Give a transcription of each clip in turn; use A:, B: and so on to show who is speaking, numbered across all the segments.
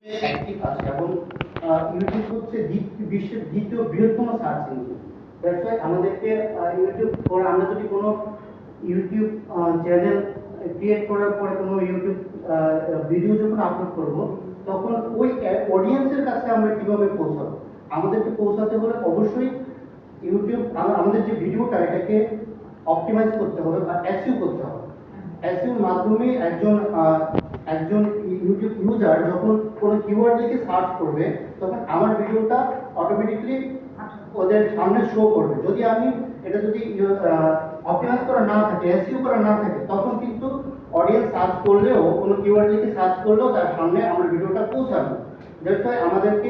A: Active আছে এবং YouTube হচ্ছে বিশ্বের দ্বিতীয় বৃহত্তম সার্চ ইঞ্জিন। দ্যাটস ওয়াই আমাদেরকে ইউটিউব আমরা যদি কোনো ইউটিউব চ্যানেল ক্রিয়েট করার পরে কোনো ইউটিউব ভিডিও যখন আপলোড করব, তখন ওই অডিয়েন্সের কাছে আমরা কিভাবে পৌঁছাবো, আমাদেরকে পৌঁছাতে হলে অবশ্যই ইউটিউব আমাদের যে ভিডিওটা এটাকে অপটিমাইজ করতে হবে বা এসইও করতে হবে। এসইওর মাধ্যমে একজন ইউটিউব ইউজার যখন কোনো কিওয়ার্ড লিখে সার্চ করবে, তখন আমার ভিডিওটা অটোমেটিকলি ওদের সামনে শো করবে। যদি আমি এটা যদি অপটিমাইজ করা না থাকে, এসইও করা না থাকে, তখন কিন্তু অডিয়েন্স সার্চ করলেও কোনো কিওয়ার্ড লিখে সার্চ করলেও তার সামনে আমার ভিডিওটা পৌঁছাবে। দ্যাটস ওয়াই আমাদেরকে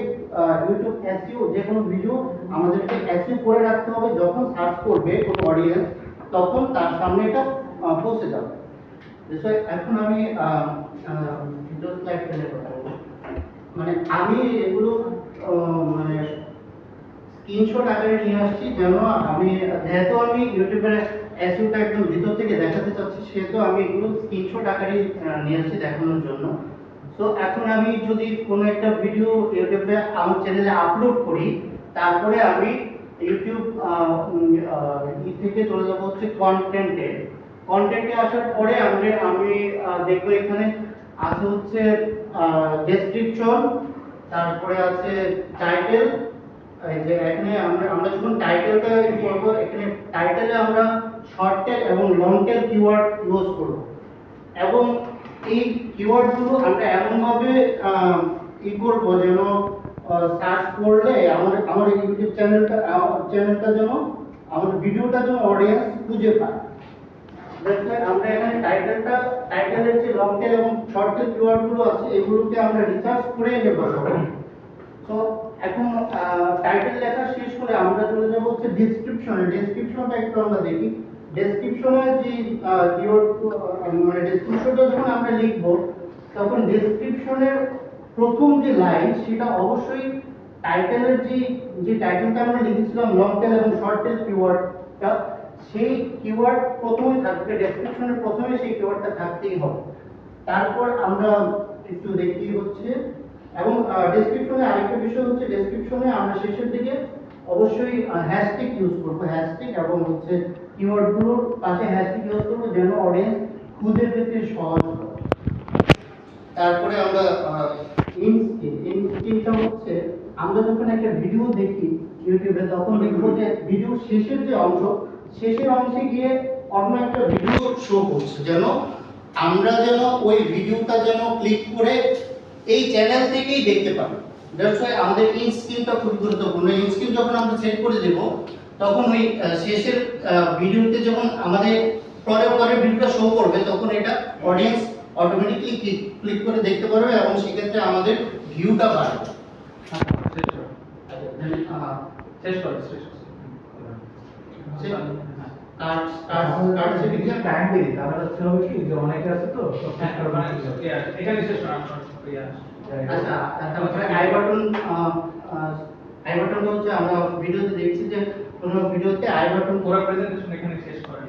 A: ইউটিউব এসইও যে কোনো ভিডিও আমাদেরকে এসইও করে রাখতে হবে। যখন সার্চ করবে কোনো অডিয়েন্স, তখন তার সামনে এটা পৌঁছে যাবে। এখন আমি মানে আমি এগুলো মানে স্ক্রিনশট আকারে নিয়ে আসছি, যেন আমি যেহেতু আমি ইউটিউবের এসইওটা একদম ভিতর থেকে দেখাতে চাচ্ছি, সেহেতু আমি এগুলো স্ক্রিনশট আকারে নিয়ে আসছি দেখানোর জন্য। তো এখন আমি যদি কোনো একটা ভিডিও ইউটিউবে আমার চ্যানেলে আপলোড করি, তারপরে আমি ইউটিউব থেকে চলে যাবো হচ্ছে কন্টেন্টে আসার পরে আমি দেখবো এখানে আছে হচ্ছে ডেসক্রিপশন, তারপরে আছে টাইটেল। এই যে এখানে আমরা যখন টাইটেলটা করব, এখানে টাইটেলে আমরা শর্ট টেল এবং লং টেল কিওয়ার্ড ইউজ করব এবং এই কিওয়ার্ডগুলো আমরা এমনভাবে করব যেন সার্চ করলে আমার ইউটিউব চ্যানেলটা যেন আমাদের ভিডিওটা যেন অডিয়েন্স খুঁজে পায়। আমরা এখানে টাইটেলের যে লং টেল এবং শর্ট টেল কিওয়ার্ডগুলো আছে, এগুলোকে আমরা রিসার্চ করে নেব। তো এখন টাইটেল লেখা শেষ করে আমরা চলে যাব হচ্ছে ডেসক্রিপশনটা একটু আমরা দেখি। ডেসক্রিপশনে যে কিওয়ার্ড মানে ডেসক্রিপশনটা যখন আমরা লিখব, তখন ডেসক্রিপশনের প্রথম যে লাইন সেটা অবশ্যই টাইটেলের যে টাইটেলটা আমরা লিখেছিলাম লং টেল এবং শর্ট টেল কিওয়ার্ডটা, সেই কিওয়ার্ড প্রথমে থাকবে, ডেসক্রিপশনের প্রথমে সেই কিওয়ার্ডটা থাকতেই হবে। তারপর আমরা একটু দেখি হচ্ছে, এবং ডেসক্রিপশনে আরেকটা বিষয় হচ্ছে, ডেসক্রিপশনে আমরা শেষের দিকে অবশ্যই হ্যাশট্যাগ ইউজ করব, হ্যাশট্যাগ এবং হচ্ছে কিওয়ার্ডগুলোর পাশে হ্যাশট্যাগ ইউজ করব যেন অডিয়েন্স খুঁজে পেতে সহজ হয়। তারপরে আমরা ইনস্কিনটা হচ্ছে, আমরা যখন একটা ভিডিও দেখি ইউটিউবে, তখন দেখবো যে ভিডিও শেষের যে অংশ, শেষের অংশে গিয়ে অন্য একটা ভিডিও শো করছে, যেন আমরা যেন ওই ভিডিওটা যেন ক্লিক করে এই চ্যানেল থেকেই দেখতে পাবো। দ্যাটস ওয়াই আমাদের ইন স্ক্রিনটা খুব গুরুত্বপূর্ণ। ইন স্ক্রিন যখন আমরা সেট করে দেব, তখন ওই শেষের ভিডিওতে যখন আমাদের পরে ভিডিওটা শো করবে, তখন এটা অডিয়েন্স অটোমেটিক্যালি ক্লিক করে দেখতে পারবে এবং সেক্ষেত্রে আমাদের ভিউটা বাড়বে। শেষ করো।
B: টাইম দিই, তাহলে হচ্ছে হবে কি যে অনেকে আছে তো
C: এখানে শেষ করা
A: আচ্ছা, তারপরে আই বাটন হচ্ছে আমরা ভিডিওতে দেখছি যে কোনো ভিডিওতে আই বাটন
C: পুরো প্রেজেন্টেশন এখানে শেষ করে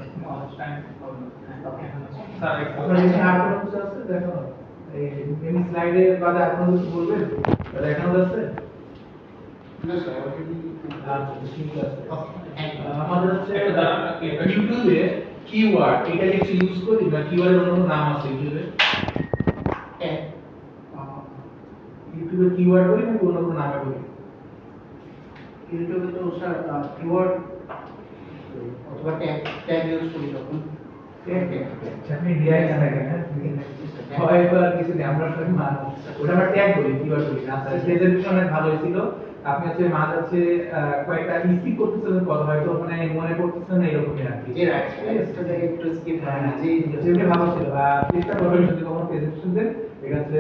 C: টাইম হবে। স্যার
B: আপনার এখানে আর কোনো কিছু আছে দেখানো? এই মেন স্লাইডের বাদে আর কোনো কিছু বলবেন দেখানো যাচ্ছে?
C: না স্যার
B: আচ্ছা, ঠিক আছে। আমাদের হচ্ছে ইউটিউবে কিওয়ার্ড এটা কি ইউজ করি না, কিওয়ার্ডের অন্য কোনো নাম আছে ইউটিউবে? ইউটিউবে কিওয়ার্ড করি না অন্য কোনো নামে করি?
A: ইউটিউবে তো স্যার কিওয়ার্ড অথবা ট্যাগ ইউজ করি তখন।
B: আপনি ডিআই জানা কেন? হয়তো আর কিছু নেই, আমরা সবাই মানুষ, ওটা আমরা ট্যাগ বলি, কিওয়ার্ড বলি না। স্যার প্রেজেন্টেশন ভালো হয়েছিল, আপনি হচ্ছে মাঝ আছে কয়েকটা স্কিপ করতেছিলেন, কথা হয়তো মানে মনে পড়তেছেন না, এরকমই আর কি।
A: জি রাইট, এটা একটু স্কিপ হয় না।
B: জি, যেটা ভালো ছিল। চেষ্টা করবেন যদি কখনো প্রেজেন্টেশন দেন, ঠিক আছে।